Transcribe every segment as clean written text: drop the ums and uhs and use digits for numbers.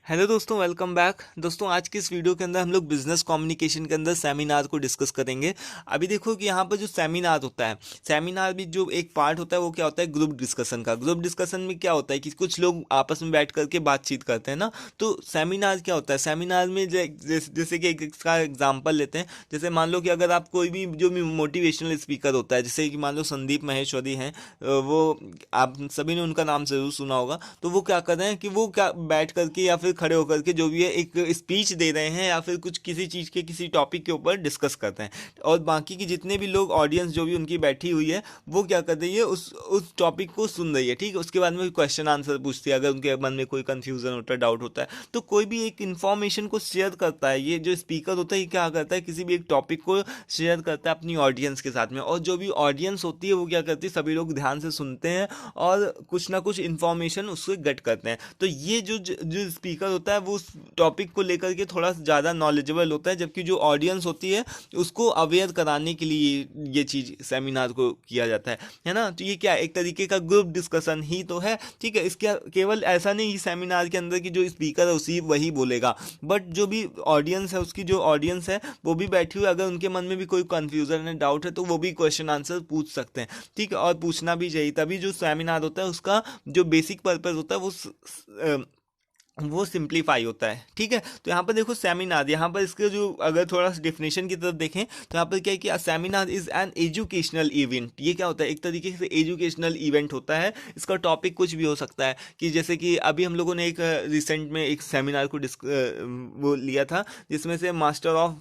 Hello दोस्तों, welcome back. दोस्तों, आज की इस वीडियो के अंदर हम लोग बिजनेस कम्युनिकेशन के अंदर सेमिनार को डिस्कस करेंगे। अभी देखो कि यहाँ पर जो सेमिनार होता है, सेमिनार भी जो एक पार्ट होता है वो क्या होता है, ग्रुप डिस्कशन का। ग्रुप डिस्कशन में क्या होता है कि कुछ लोग आपस में बैठ करके बातचीत करते हैं ना। तो सेमिनार क्या होता है, सेमिनार में जैसे कि इसका एग्जाम्पल लेते हैं। जैसे मान लो कि अगर आप कोई भी जो भी मोटिवेशनल स्पीकर होता है, जैसे कि मान लो संदीप माहेश्वरी हैं, वो आप सभी ने उनका नाम जरूर सुना होगा। तो वो क्या कर रहे हैं कि वो क्या बैठ करके या फिर खड़े होकर के जो भी है एक स्पीच दे रहे हैं या फिर कुछ किसी चीज़ के किसी टॉपिक के ऊपर डिस्कस करते हैं। और बाकी की जितने भी लोग ऑडियंस जो भी उनकी बैठी हुई है वो क्या कर रही है, उस टॉपिक को सुन रही है। ठीक है, उसके बाद में क्वेश्चन आंसर पूछती है अगर उनके मन में कोई कंफ्यूजन होता है, डाउट होता है। तो कोई भी एक इन्फॉर्मेशन को शेयर करता है, ये जो स्पीकर होता है ये क्या करता है, किसी भी एक टॉपिक को शेयर करता है अपनी ऑडियंस के साथ में। और जो भी ऑडियंस होती है वो क्या करती है, सभी लोग ध्यान से सुनते हैं और कुछ ना कुछ इन्फॉर्मेशन उससे गेट करते हैं। तो ये जो स्पीकर होता है वो उस टॉपिक को लेकर के थोड़ा ज़्यादा नॉलेजेबल होता है, जबकि जो ऑडियंस होती है उसको अवेयर कराने के लिए ये चीज़ सेमिनार को किया जाता है ना। तो ये क्या है, एक तरीके का ग्रुप डिस्कशन ही तो है। ठीक है, इसके केवल ऐसा नहीं सेमिनार के अंदर की जो स्पीकर है उसी वही बोलेगा, बट जो भी ऑडियंस है, उसकी जो ऑडियंस है वो भी बैठी हुई, अगर उनके मन में भी कोई कन्फ्यूजन है, डाउट है, तो वो भी क्वेश्चन आंसर पूछ सकते हैं। ठीक है, और पूछना भी चाहिए, तभी जो सेमिनार होता है उसका जो बेसिक पर्पस होता है वो सिंप्लीफाई होता है। ठीक है, तो यहाँ पर देखो सेमिनार, यहाँ पर इसके जो अगर थोड़ा सा डिफिनेशन की तरफ देखें तो यहाँ पर क्या है कि seminar is an educational event. ये क्या होता है, एक तरीके से एजुकेशनल इवेंट होता है। इसका टॉपिक कुछ भी हो सकता है, कि जैसे कि अभी हम लोगों ने एक रिसेंट में एक सेमिनार को वो लिया था जिसमें से मास्टर ऑफ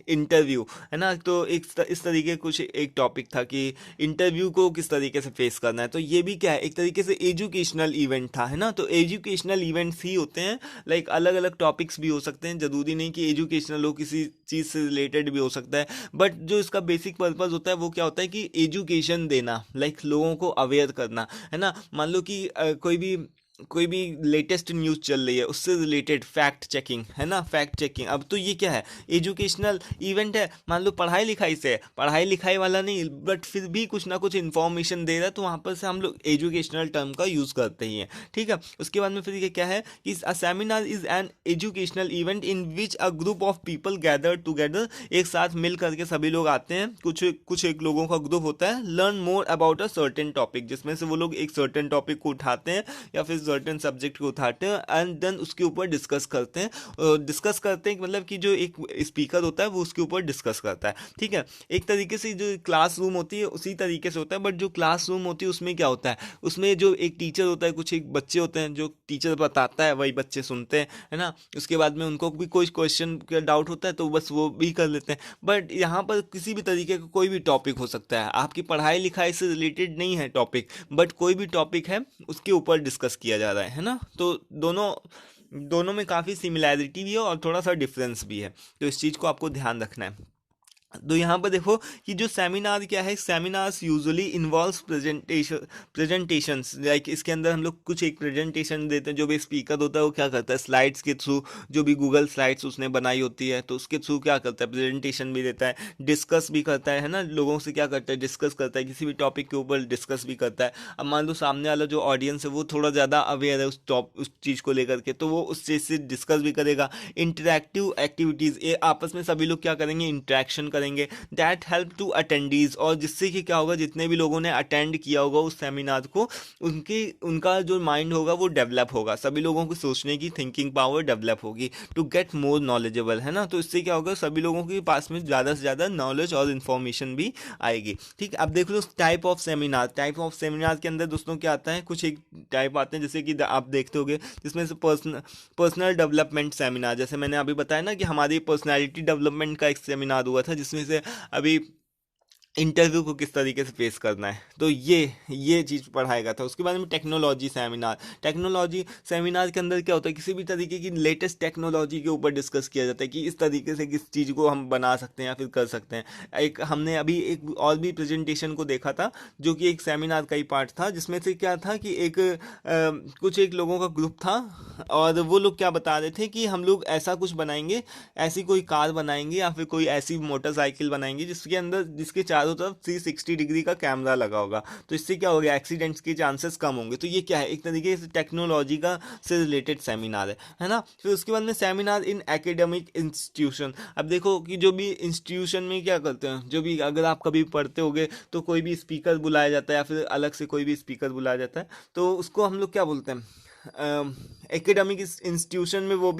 इंटरव्यू है ना। तो इस तरीके कुछ एक टॉपिक था कि इंटरव्यू को किस तरीके से फेस करना है। तो ये भी क्या है, एक तरीके से एजुकेशनल इवेंट था, है ना। तो एजुकेशनल इवेंट्स ही होते हैं, लाइक अलग अलग टॉपिक्स भी हो सकते हैं, जरूरी नहीं कि एजुकेशनल हो, किसी चीज़ से रिलेटेड भी हो सकता है। बट जो इसका बेसिक पर्पस होता है वो क्या होता है कि एजुकेशन देना, लाइक लोगों को अवेयर करना, है ना। मान लो कि कोई भी लेटेस्ट न्यूज़ चल रही है, उससे रिलेटेड फैक्ट चेकिंग, है ना, फैक्ट चेकिंग। अब तो ये क्या है, एजुकेशनल इवेंट है। मान लो पढ़ाई लिखाई से है, पढ़ाई लिखाई वाला नहीं, बट फिर भी कुछ ना कुछ इन्फॉर्मेशन दे रहा है, तो वहाँ पर से हम लोग एजुकेशनल टर्म का यूज़ करते ही हैं। ठीक है, उसके बाद में फिर ये क्या है कि a seminar is an educational event in which a group of people gather together. एक साथ मिल करके सभी लोग आते हैं, कुछ कुछ एक लोगों का ग्रुप होता है, learn more about a certain topic, जिसमें से वो लोग एक सर्टेन टॉपिक को उठाते हैं या फिर सर्टेन सब्जेक्ट को उठाते हैं एंड देन उसके ऊपर डिस्कस करते हैं। डिस्कस करते हैं मतलब कि जो एक स्पीकर होता है वो उसके ऊपर डिस्कस करता है। ठीक है, एक तरीके से जो क्लासरूम होती है उसी तरीके से होता है, बट जो क्लासरूम होती है उसमें क्या होता है, उसमें जो एक टीचर होता है, कुछ एक बच्चे होते हैं, जो टीचर बताता है वही बच्चे सुनते हैं, है ना। उसके बाद में उनको भी कोई क्वेश्चन का डाउट होता है तो बस वो भी कर लेते हैं। बट यहाँ पर किसी भी तरीके का कोई भी टॉपिक हो सकता है, आपकी पढ़ाई लिखाई से रिलेटेड नहीं है टॉपिक, बट कोई भी टॉपिक है उसके ऊपर डिस्कस किया जा रहा है ना। तो दोनों दोनों में काफ़ी सिमिलैरिटी भी है और थोड़ा सा डिफरेंस भी है, तो इस चीज़ को आपको ध्यान रखना है। तो यहाँ पर देखो कि जो सेमिनार क्या है, seminars usually involves presentations, like इसके अंदर हम लोग कुछ एक प्रेजेंटेशन देते हैं। जो भी स्पीकर होता है वो क्या करता है, स्लाइड्स के थ्रू, जो भी गूगल स्लाइड्स उसने बनाई होती है तो उसके थ्रू क्या करता है, प्रेजेंटेशन भी देता है, डिस्कस भी करता है ना। लोगों से क्या करता है, डिस्कस करता है, किसी भी टॉपिक के ऊपर डिस्कस भी करता है। अब मान लो सामने वाला जो ऑडियंस है वो थोड़ा ज़्यादा अवेयर है उस चीज़ को लेकर के, तो वो उस चीज़ से डिस्कस भी करेगा। इंटरैक्टिव एक्टिविटीज़, ये आपस में सभी लोग क्या करेंगे, इंटरेक्शन करेंगे, दैट हेल्प टू अटेंडीज, और जिससे कि क्या होगा, जितने भी लोगों ने अटेंड किया होगा उस सेमिनार को, उनका जो माइंड होगा वो डेवलप होगा, सभी लोगों को सोचने की थिंकिंग पावर डेवलप होगी, टू गेट मोर नॉलेजेबल, है ना। तो इससे क्या होगा, सभी लोगों के पास में ज़्यादा से ज़्यादा नॉलेज और इन्फॉर्मेशन भी आएगी। ठीक, अब देख लो type of seminar. Type of seminar के अंदर दोस्तों क्या आता है, कुछ एक टाइप आते हैं, जैसे कि आप देखते होगे जिसमें से पर्सनल डेवलपमेंट सेमिनार, जैसे मैंने अभी बताया ना कि हमारी पर्सनैलिटी डेवलपमेंट का एक सेमिनार हुआ था, जिसमें से अभी इंटरव्यू को किस तरीके से फेस करना है, तो ये चीज़ पढ़ाएगा था। उसके बाद में टेक्नोलॉजी सेमिनार। टेक्नोलॉजी सेमिनार के अंदर क्या होता है, किसी भी तरीके की लेटेस्ट टेक्नोलॉजी के ऊपर डिस्कस किया जाता है कि इस तरीके से किस चीज़ को हम बना सकते हैं या फिर कर सकते हैं। हमने अभी एक और भी प्रेजेंटेशन को देखा था जो कि एक सेमिनार का ही पार्ट था, जिसमें से क्या था कि कुछ एक लोगों का ग्रुप था और वो लोग क्या बता रहे थे कि हम लोग ऐसा कुछ बनाएंगे, ऐसी कोई कार बनाएंगे या फिर कोई ऐसी मोटरसाइकिल बनाएंगे जिसके अंदर जिसके चारों तरफ 360 डिग्री का कैमरा लगा होगा, तो इससे क्या होगा, एक्सीडेंट्स के चांसेस कम होंगे। तो ये क्या है, एक तरीके से टेक्नोलॉजी का से रिलेटेड सेमिनार है ना। फिर उसके बाद में सेमिनार इन एकेडमिक इंस्टीट्यूशन। अब देखो कि जो भी इंस्टीट्यूशन में क्या करते हैं, जो भी अगर आप कभी पढ़ते होगे तो कोई भी स्पीकर बुलाया जाता है या फिर अलग से कोई भी स्पीकर बुलाया जाता है, तो उसको हम लोग क्या बोलते हैं, एकेडमिक इंस्टीट्यूशन में वो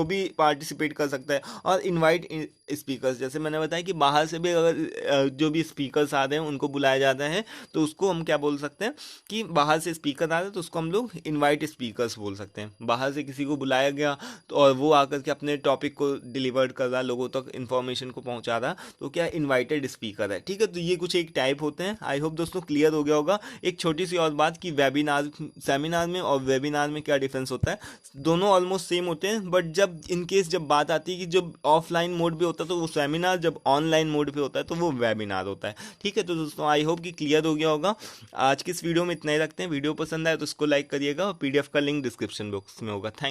भी पार्टिसिपेट कर सकता है। और इनवाइट स्पीकर्स, जैसे मैंने बताया कि बाहर से भी अगर जो भी स्पीकर्स आ रहे हैं उनको बुलाया जाता है, तो उसको हम क्या बोल सकते हैं कि बाहर से स्पीकर आ रहे हैं तो उसको हम लोग इनवाइट स्पीकर्स बोल सकते हैं। बाहर से किसी को बुलाया गया तो और वो आकर के अपने टॉपिक को डिलीवर कर रहा है, लोगों तक इन्फॉर्मेशन को पहुंचा रहा, तो क्या इनवाइटेड स्पीकर है। ठीक है, तो ये कुछ एक टाइप होते हैं। आई होप दोस्तों क्लियर हो गया होगा। एक छोटी सी और बात कि वेबिनार, सेमिनार में और वेबिनार में क्या डिफरेंस होता है। दोनों ऑलमोस्ट सेम होते हैं, बट जब इन केस जब बात आती है कि जब ऑफलाइन मोड पे होता है तो वो सेमिनार, जब ऑनलाइन मोड पे होता है तो वो वेबिनार होता है। ठीक है, तो दोस्तों आई होप कि क्लियर हो गया होगा। आज की इस वीडियो में इतना ही रखते हैं। वीडियो पसंद आए तो उसको लाइक करिएगा और पीडीएफ का लिंक डिस्क्रिप्शन बॉक्स में होगा। थैंक